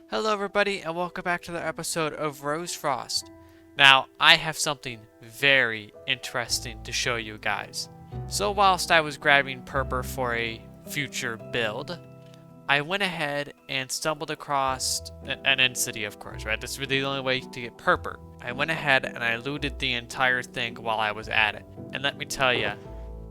Hello everybody and welcome back to another episode of Rosefrost. Now, I have something very interesting to show you guys. So whilst I was grabbing purple for a future build, I went ahead and stumbled across an end city, of course, right? This is really the only way to get purple. I went ahead and I looted the entire thing while I was at it. And let me tell you,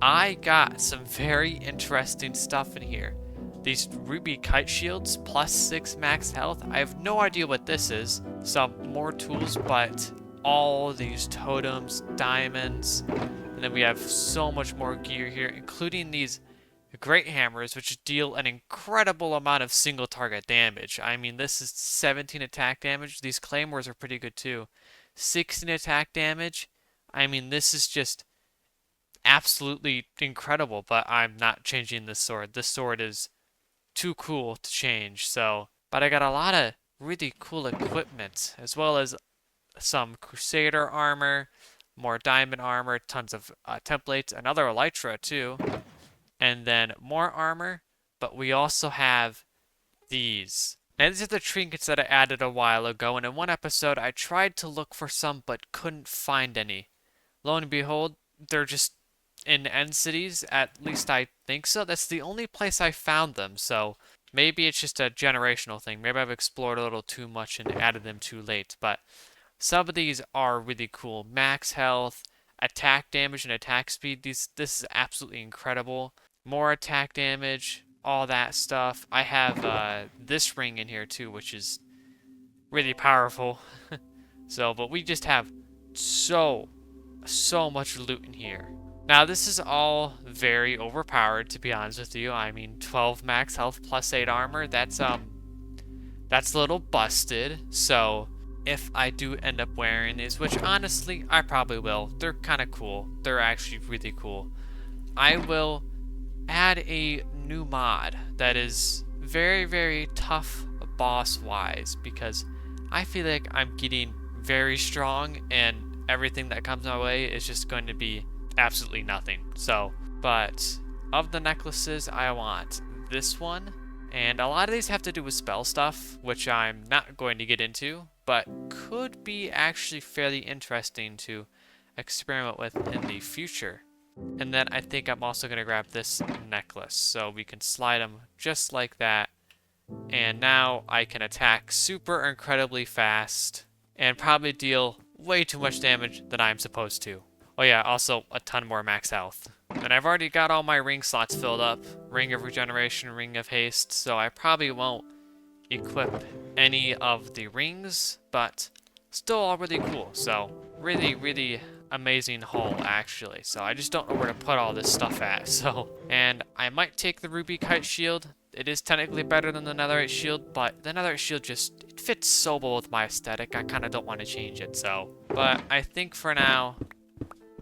I got some very interesting stuff in here. These ruby kite shields plus 6 max health. I have no idea what this is. Some more tools, but all these totems, diamonds, and then we have so much more gear here, including these great hammers, which deal an incredible amount of single target damage. I mean, this is 17 attack damage. These claymores are pretty good too. 16 attack damage. I mean, this is just absolutely incredible, but I'm not changing this sword. This sword is too cool to change, but I got a lot of really cool equipment, as well as some Crusader armor, more diamond armor, tons of templates, another elytra too, and then more armor, but we also have these. Now these are the trinkets that I added a while ago, and in one episode I tried to look for some but couldn't find any. Lo and behold, they're just in end cities, at least I think so. That's the only place I found them, so maybe it's just a generational thing. Maybe I've explored a little too much and added them too late, but some of these are really cool. Max health, attack damage, and attack speed. This is absolutely incredible. More attack damage, all that stuff. I have this ring in here too, which is really powerful. But we just have so much loot in here. Now, this is all very overpowered, to be honest with you. I mean, 12 max health plus 8 armor, that's a little busted. So, if I do end up wearing these, which honestly, I probably will. They're kind of cool. They're actually really cool. I will add a new mod that is very tough boss-wise, because I feel like I'm getting very strong, and everything that comes my way is just going to be absolutely nothing. But of the necklaces, I want this one, and a lot of these have to do with spell stuff, which I'm not going to get into, but could be actually fairly interesting to experiment with in the future. And then I think I'm also going to grab this necklace, so we can slide them just like that, and now I can attack super incredibly fast and probably deal way too much damage than I'm supposed to. Oh yeah, also a ton more max health. And I've already got all my ring slots filled up. Ring of Regeneration, Ring of Haste, so I probably won't equip any of the rings, but still all really cool. So really amazing haul actually. So I just don't know where to put all this stuff at. And I might take the Ruby Kite Shield. It is technically better than the Netherite Shield, but the Netherite Shield just it fits so well with my aesthetic. I kind of don't want to change it, But I think for now,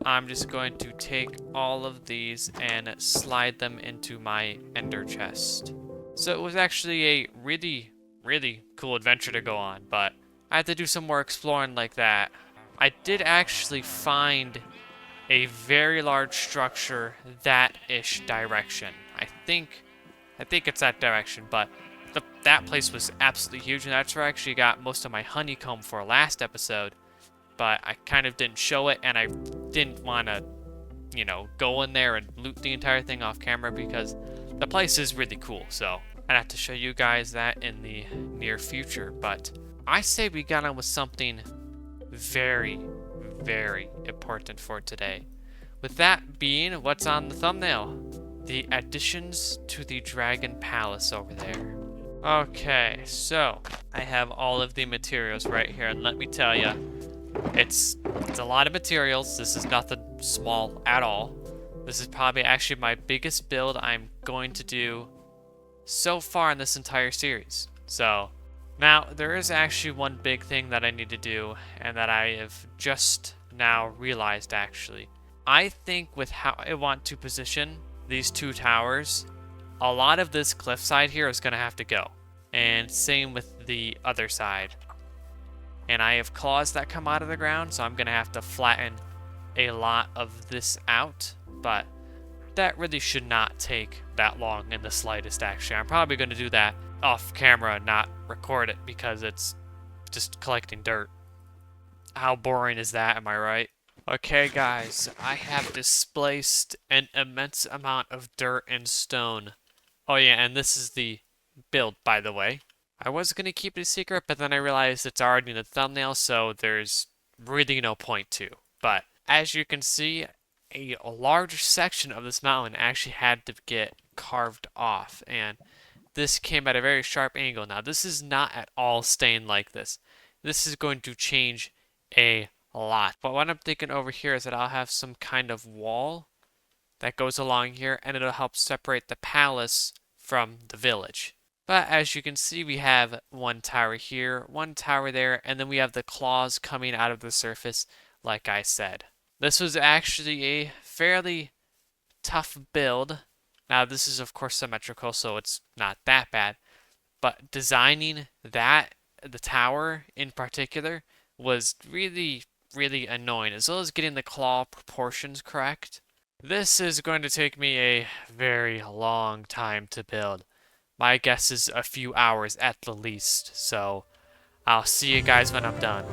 I'm just going to take all of these and slide them into my ender chest. So it was actually a really cool adventure to go on, but I had to do some more exploring like that. I did actually find a very large structure that-ish direction. I think it's that direction, but that place was absolutely huge, and that's where I actually got most of my honeycomb for last episode. But I kind of didn't show it, and I didn't want to, go in there and loot the entire thing off camera because the place is really cool. So I'd have to show you guys that in the near future. But I say we got on with something very important for today. With that being what's on the thumbnail, the additions to the Dragon Palace over there. Okay, so I have all of the materials right here, and let me tell you, it's a lot of materials. This is nothing small at all. This is probably actually my biggest build I'm going to do so far in this entire series. So now there is actually one big thing that I need to do, and that I have just now realized actually. I think with how I want to position these two towers, a lot of this cliffside here is going to have to go. And same with the other side. And I have claws that come out of the ground, so I'm going to have to flatten a lot of this out. But that really should not take that long in the slightest, actually. I'm probably going to do that off camera not record it because it's just collecting dirt. How boring is that, am I right? Okay, guys, I have displaced an immense amount of dirt and stone. Oh yeah, and this is the build, by the way. I was going to keep it a secret, but then I realized it's already in the thumbnail, so there's really no point to. But as you can see, a large section of this mountain actually had to get carved off, and this came at a very sharp angle. Now, this is not at all staying like this. This is going to change a lot. But what I'm thinking over here is that I'll have some kind of wall that goes along here, and it'll help separate the palace from the village. But as you can see, we have one tower here, one tower there, and then we have the claws coming out of the surface, like I said. This was actually a fairly tough build. Now, this is, of course, symmetrical, so it's not that bad. But designing that, the tower in particular, was really, really annoying, as well as getting the claw proportions correct. This is going to take me a very long time to build. My guess is a few hours at the least, so I'll see you guys when I'm done.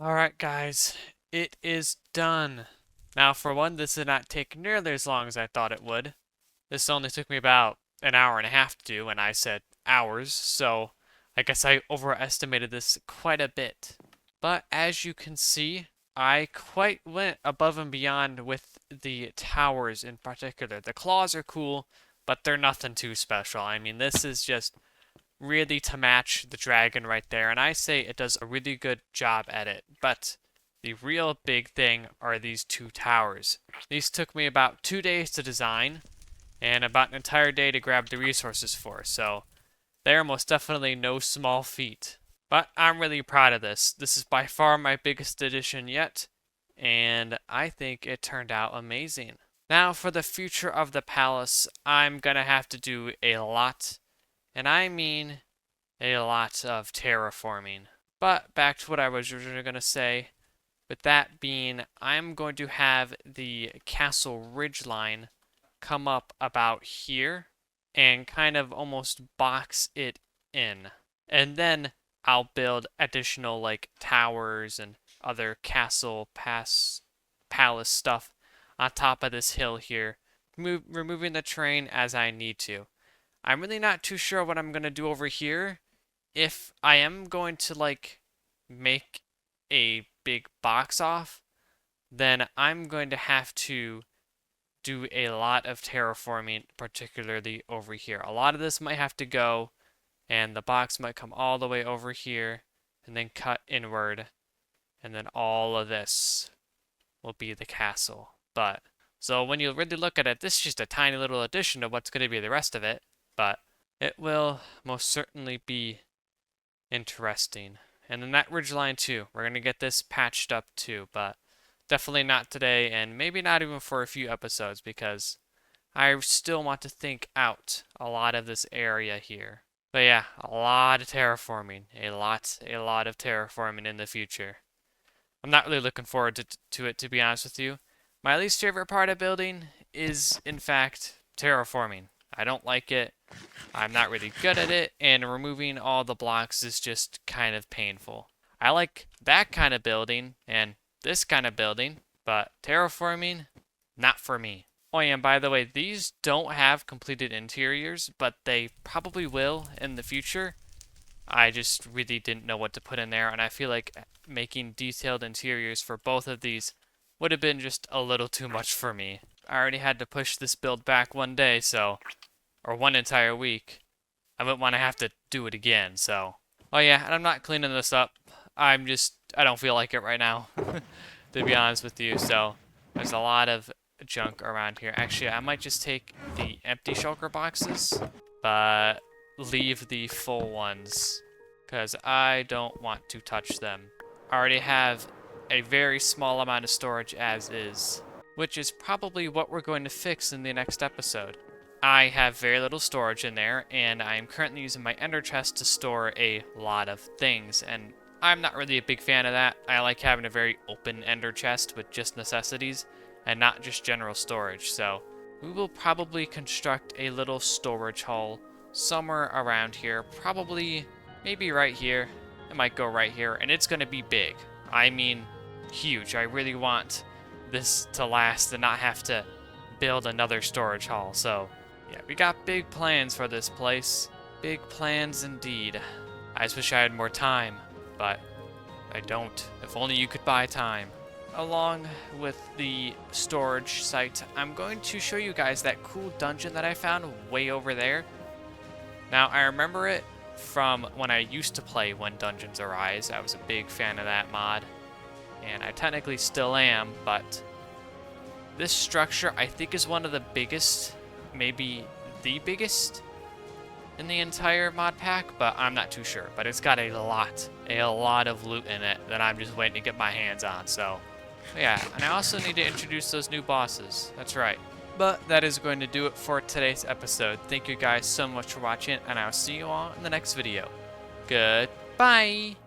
Alright, guys, it is done. Now, for one, this did not take nearly as long as I thought it would. This only took me about an hour and a half to do, and I said hours, so I guess I overestimated this quite a bit. But as you can see, I quite went above and beyond with the towers in particular. The claws are cool, but they're nothing too special. I mean, this is just really to match the dragon right there, and I say it does a really good job at it. But the real big thing are these two towers. These took me about 2 days to design, and about an entire day to grab the resources for, so they're most definitely no small feat. But I'm really proud of this. This is by far my biggest addition yet, and I think it turned out amazing. Now for the future of the palace, I'm gonna have to do a lot, and I mean a lot of terraforming. But back to what I was originally gonna say, with that being, I'm going to have the castle ridgeline come up about here and kind of almost box it in. And then I'll build additional like towers and other palace stuff on top of this hill here, removing the terrain as I need to. I'm really not too sure what I'm going to do over here. If I am going to like make a big box off, then I'm going to have to do a lot of terraforming, particularly over here. A lot of this might have to go, and the box might come all the way over here and then cut inward, and then all of this will be the castle. But so when you really look at it, this is just a tiny little addition of what's going to be the rest of it, but it will most certainly be interesting. And then that ridgeline too, we're going to get this patched up too, but definitely not today, and maybe not even for a few episodes, because I still want to think out a lot of this area here. But yeah, a lot of terraforming. A lot of terraforming in the future. I'm not really looking forward to it, to be honest with you. My least favorite part of building is, in fact, terraforming. I don't like it. I'm not really good at it, and removing all the blocks is just kind of painful. I like that kind of building, and this kind of building, but terraforming, not for me. Oh yeah, and by the way, these don't have completed interiors, but they probably will in the future. I just really didn't know what to put in there, and I feel like making detailed interiors for both of these would have been just a little too much for me. I already had to push this build back one day, or one entire week. I wouldn't want to have to do it again, so. Oh yeah, and I'm not cleaning this up. I don't feel like it right now, to be honest with you, so. There's a lot of junk around here. Actually, I might just take the empty shulker boxes, but leave the full ones, because I don't want to touch them. I already have a very small amount of storage as is, which is probably what we're going to fix in the next episode. I have very little storage in there, and I am currently using my ender chest to store a lot of things, and I'm not really a big fan of that. I like having a very open ender chest with just necessities, and not just general storage, so we will probably construct a little storage hole somewhere around here, probably maybe right here. It might go right here, and it's going to be big. I mean, huge. I really want this to last and not have to build another storage hall, so yeah, we got big plans for this place. Big plans indeed. I just wish I had more time, but I don't. If only you could buy time. Along with the storage site, I'm going to show you guys that cool dungeon that I found way over there. Now, I remember it from when I used to play When Dungeons Arise. I was a big fan of that mod, and I technically still am, but this structure I think is one of the biggest, maybe the biggest in the entire mod pack, but I'm not too sure. But it's got a lot of loot in it that I'm just waiting to get my hands on, so yeah. And I also need to introduce those new bosses, that's right. But that is going to do it for today's episode. Thank you guys so much for watching, and I'll see you all in the next video. Goodbye!